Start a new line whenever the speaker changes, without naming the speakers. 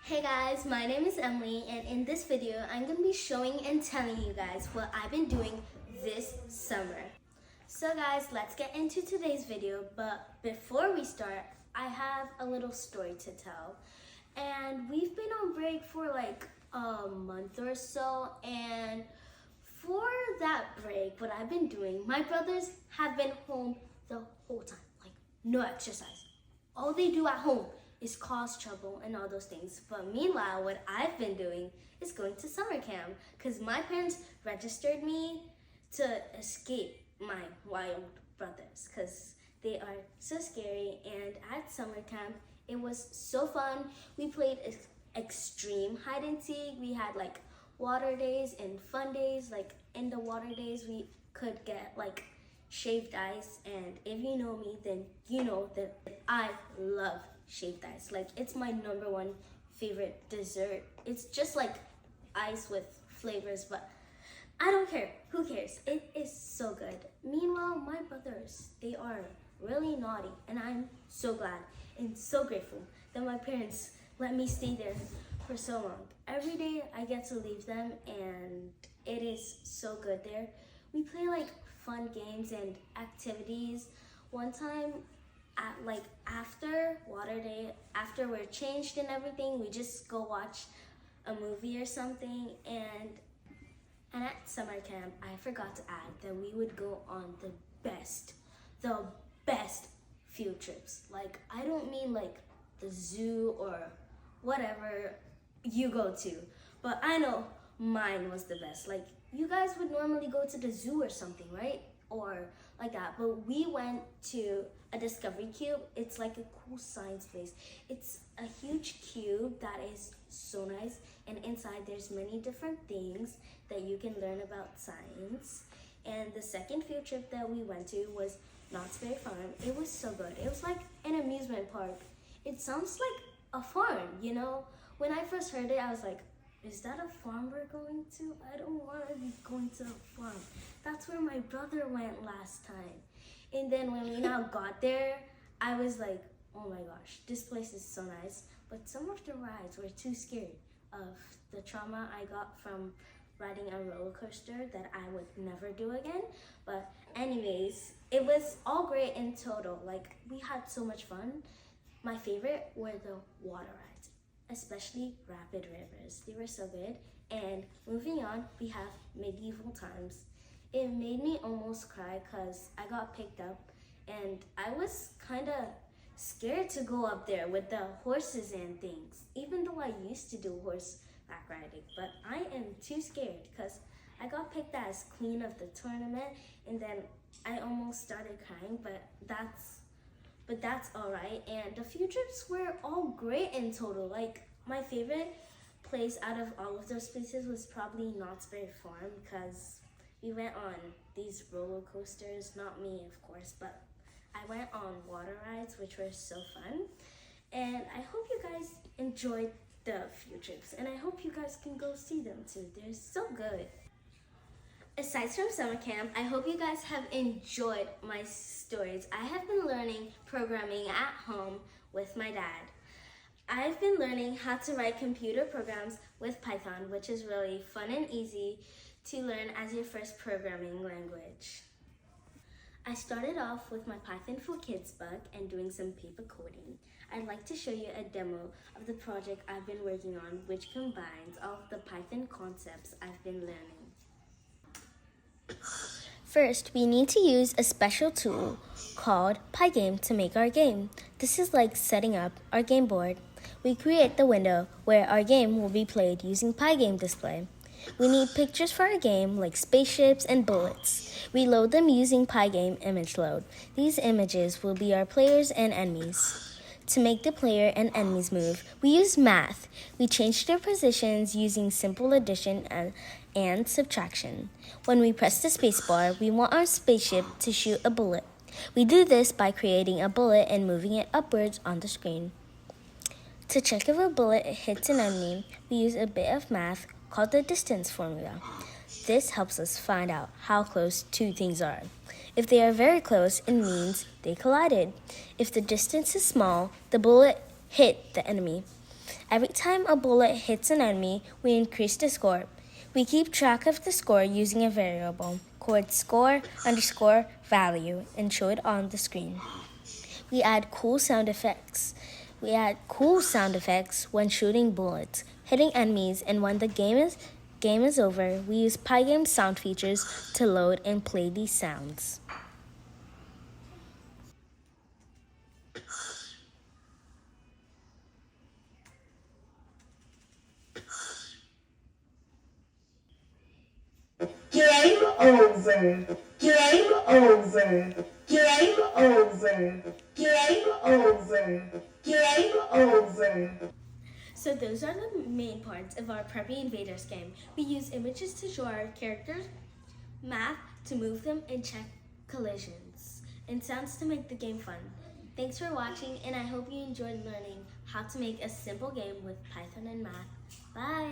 Hey guys, my name is Emily, and in this video I'm going to be showing and telling you guys what I've been doing this summer. So guys, let's get into today's video, but before we start, I have a little story to tell. And we've been on break for like a month or so, and for that break, what I've been doing, my brothers have been home the whole time, like no exercise. All they do at home is cause trouble and all those things. But meanwhile, what I've been doing is going to summer camp because my parents registered me to escape my wild brothers because they are so scary. And at summer camp, it was so fun. We played extreme hide and seek. We had like water days and fun days. Like in the water days, we could get like shaved ice, and if you know me, then you know that I love shaved ice. Like it's my number one favorite dessert. It's just like ice with flavors, but I don't care. Who cares? It is so good. Meanwhile, my brothers, they are really naughty, and I'm so glad and so grateful that my parents let me stay there for so long. Every day I get to leave them, and it is so good there. We play like fun games and activities. One time at like after water day, after we're changed and everything, we just go watch a movie or something. And at summer camp, I forgot to add that we would go on the best field trips. Like I don't mean like the zoo or whatever you go to, but I know mine was the best. Like you guys would normally go to the zoo or something, right? Or like that, but we went to a discovery cube. It's like a cool science place. It's a huge cube that is so nice, and inside there's many different things that you can learn about science. And the second field trip that we went to was Knott's Berry Farm. It was so good. It was like an amusement park. It sounds like a farm, you know? When I first heard it, I was like, is that a farm we're going to? I don't want to be going to a farm. That's where my brother went last time. And then when we now got there, I was like, oh my gosh, this place is so nice. But some of the rides were too scary of the trauma I got from riding a roller coaster that I would never do again. But anyways, it was all great in total. Like we had so much fun. My favorite were the water rides, especially rapid rivers. They were so good. And moving on, we have medieval times. It made me almost cry because I got picked up, and I was kind of scared to go up there with the horses and things, even though I used to do horseback riding. But I am too scared because I got picked as queen of the tournament, and then I almost started crying, but that's all right. And the few trips were all great in total. Like my favorite place out of all of those places was probably Knott's Berry Farm because we went on these roller coasters, not me of course, but I went on water rides, which were so fun. And I hope you guys enjoyed the few trips, and I hope you guys can go see them too. They're so good. Aside from summer camp, I hope you guys have enjoyed my stories. I have been learning programming at home with my dad. I've been learning how to write computer programs with Python, which is really fun and easy to learn as your first programming language. I started off with my Python for Kids book and doing some paper coding. I'd like to show you a demo of the project I've been working on, which combines all of the Python concepts I've been learning. First, we need to use a special tool called Pygame to make our game. This is like setting up our game board. We create the window where our game will be played using Pygame display. We need pictures for our game like spaceships and bullets. We load them using Pygame image load. These images will be our players and enemies. To make the player and enemies move, we use math. We change their positions using simple addition and subtraction. When we press the spacebar, we want our spaceship to shoot a bullet. We do this by creating a bullet and moving it upwards on the screen. To check if a bullet hits an enemy, we use a bit of math called the distance formula. This helps us find out how close two things are. If they are very close, it means they collided. If the distance is small, the bullet hit the enemy. Every time a bullet hits an enemy, we increase the score. We keep track of the score using a variable called score underscore value and show it on the screen. We add cool sound effects. When shooting bullets, hitting enemies, and when the game is over, we use Pygame's sound features to load and play these sounds.
Game over. Game over. Game over. Game over. Game over.
So those are the main parts of our Preppy Invaders game. We use images to show our characters, math to move them and check collisions, and sounds to make the game fun. Thanks for watching, and I hope you enjoyed learning how to make a simple game with Python and math. Bye!